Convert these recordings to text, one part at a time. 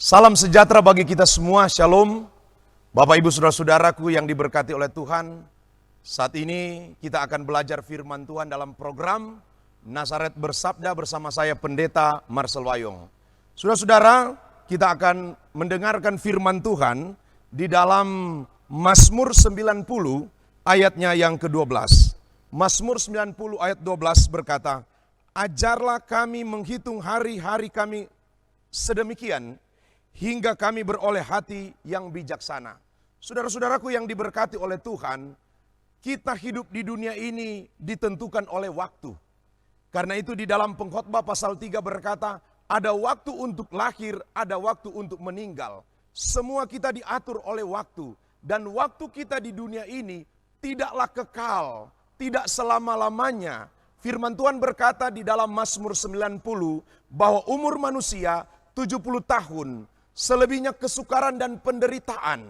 Salam sejahtera bagi kita semua, Shalom. Bapak Ibu Saudara-saudaraku yang diberkati oleh Tuhan. Saat ini kita akan belajar firman Tuhan dalam program Nazaret Bersabda bersama saya Pendeta Marcel Wayong. Saudara-saudara, kita akan mendengarkan firman Tuhan di dalam Mazmur 90 ayatnya yang ke-12. Mazmur 90 ayat 12 berkata, "Ajarlah kami menghitung hari-hari kami sedemikian, hingga kami beroleh hati yang bijaksana." Saudara-saudaraku yang diberkati oleh Tuhan, kita hidup di dunia ini ditentukan oleh waktu. Karena itu di dalam Pengkhotbah pasal 3 berkata, ada waktu untuk lahir, ada waktu untuk meninggal. Semua kita diatur oleh waktu. Dan waktu kita di dunia ini tidaklah kekal, tidak selama-lamanya. Firman Tuhan berkata di dalam Mazmur 90 bahwa umur manusia 70 tahun. Selebihnya kesukaran dan penderitaan.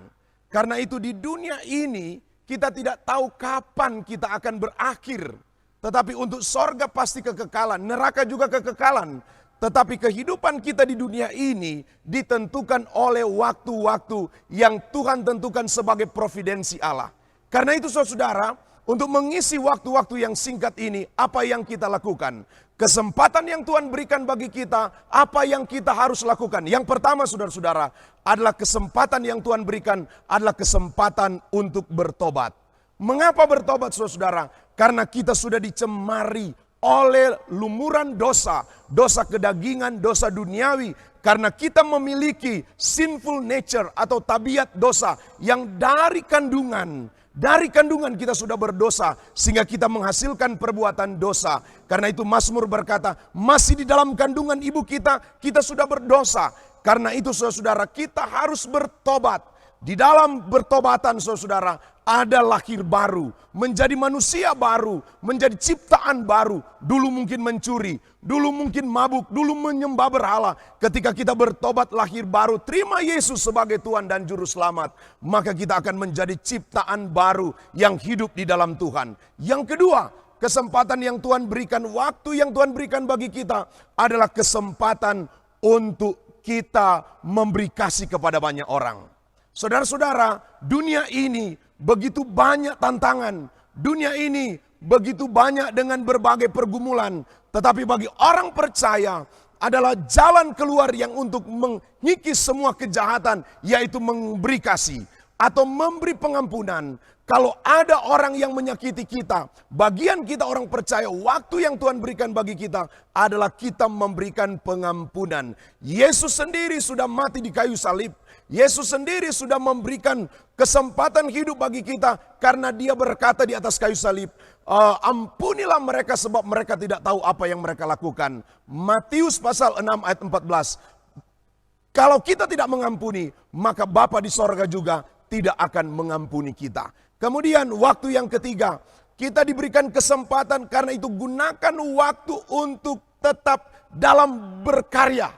Karena itu di dunia ini kita tidak tahu kapan kita akan berakhir. Tetapi untuk sorga pasti kekekalan, neraka juga kekekalan. Tetapi kehidupan kita di dunia ini ditentukan oleh waktu-waktu yang Tuhan tentukan sebagai providensi Allah. Karena itu saudara, untuk mengisi waktu-waktu yang singkat ini, apa yang kita lakukan? Kesempatan yang Tuhan berikan bagi kita, apa yang kita harus lakukan? Yang pertama saudara-saudara, adalah kesempatan yang Tuhan berikan, adalah kesempatan untuk bertobat. Mengapa bertobat saudara-saudara? Karena kita sudah dicemari oleh lumuran dosa, dosa kedagingan, dosa duniawi. Karena kita memiliki sinful nature atau tabiat dosa yang dari kandungan kita sudah berdosa sehingga kita menghasilkan perbuatan dosa. Karena itu Mazmur berkata, masih di dalam kandungan ibu kita sudah berdosa. Karena itu saudara-saudara, kita harus bertobat. Di dalam bertobatan saudara-saudara, ada lahir baru, menjadi manusia baru, menjadi ciptaan baru. Dulu mungkin mencuri, dulu mungkin mabuk, dulu menyembah berhala. Ketika kita bertobat lahir baru, terima Yesus sebagai Tuhan dan Juru Selamat, maka kita akan menjadi ciptaan baru yang hidup di dalam Tuhan. Yang kedua, kesempatan yang Tuhan berikan, waktu yang Tuhan berikan bagi kita adalah kesempatan untuk kita memberi kasih kepada banyak orang. Saudara-saudara, dunia ini begitu banyak tantangan. Dunia ini begitu banyak dengan berbagai pergumulan. Tetapi bagi orang percaya adalah jalan keluar yang untuk mengikis semua kejahatan, yaitu memberi kasih atau memberi pengampunan. Kalau ada orang yang menyakiti kita, bagian kita orang percaya, waktu yang Tuhan berikan bagi kita adalah kita memberikan pengampunan. Yesus sendiri sudah mati di kayu salib. Yesus sendiri sudah memberikan kesempatan hidup bagi kita karena Dia berkata di atas kayu salib, ampunilah mereka sebab mereka tidak tahu apa yang mereka lakukan. Matius pasal 6 ayat 14. Kalau kita tidak mengampuni, maka Bapa di sorga juga tidak akan mengampuni kita. Kemudian waktu yang ketiga, kita diberikan kesempatan, karena itu gunakan waktu untuk tetap dalam berkarya.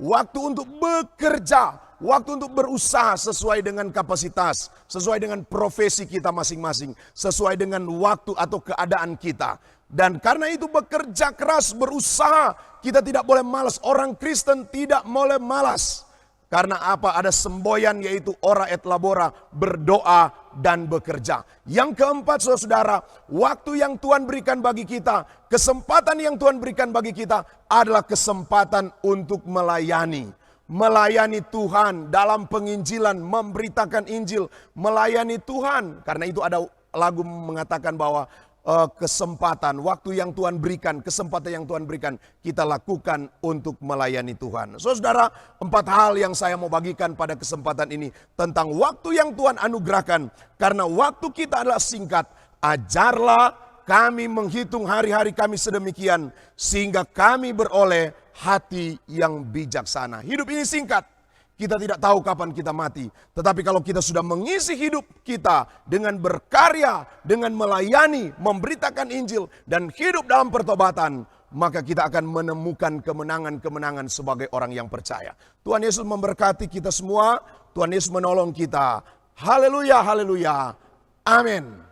Waktu untuk bekerja, waktu untuk berusaha sesuai dengan kapasitas, sesuai dengan profesi kita masing-masing, sesuai dengan waktu atau keadaan kita. Dan karena itu bekerja keras, berusaha, kita tidak boleh malas. Orang Kristen tidak boleh malas. Karena apa? Ada semboyan yaitu ora et labora, berdoa dan bekerja. Yang keempat saudara, waktu yang Tuhan berikan bagi kita, kesempatan yang Tuhan berikan bagi kita adalah kesempatan untuk melayani. Melayani Tuhan dalam penginjilan, memberitakan Injil, melayani Tuhan. Karena itu ada lagu mengatakan bahwa kesempatan, waktu yang Tuhan berikan, kesempatan yang Tuhan berikan, kita lakukan untuk melayani Tuhan. Saudara, 4 hal yang saya mau bagikan pada kesempatan ini tentang waktu yang Tuhan anugerahkan. Karena waktu kita adalah singkat, ajarlah kami menghitung hari-hari kami sedemikian, sehingga kami beroleh hati yang bijaksana. Hidup ini singkat. Kita tidak tahu kapan kita mati. Tetapi kalau kita sudah mengisi hidup kita dengan berkarya, dengan melayani, memberitakan Injil, dan hidup dalam pertobatan, maka kita akan menemukan kemenangan-kemenangan sebagai orang yang percaya. Tuhan Yesus memberkati kita semua. Tuhan Yesus menolong kita. Haleluya, haleluya. Amin.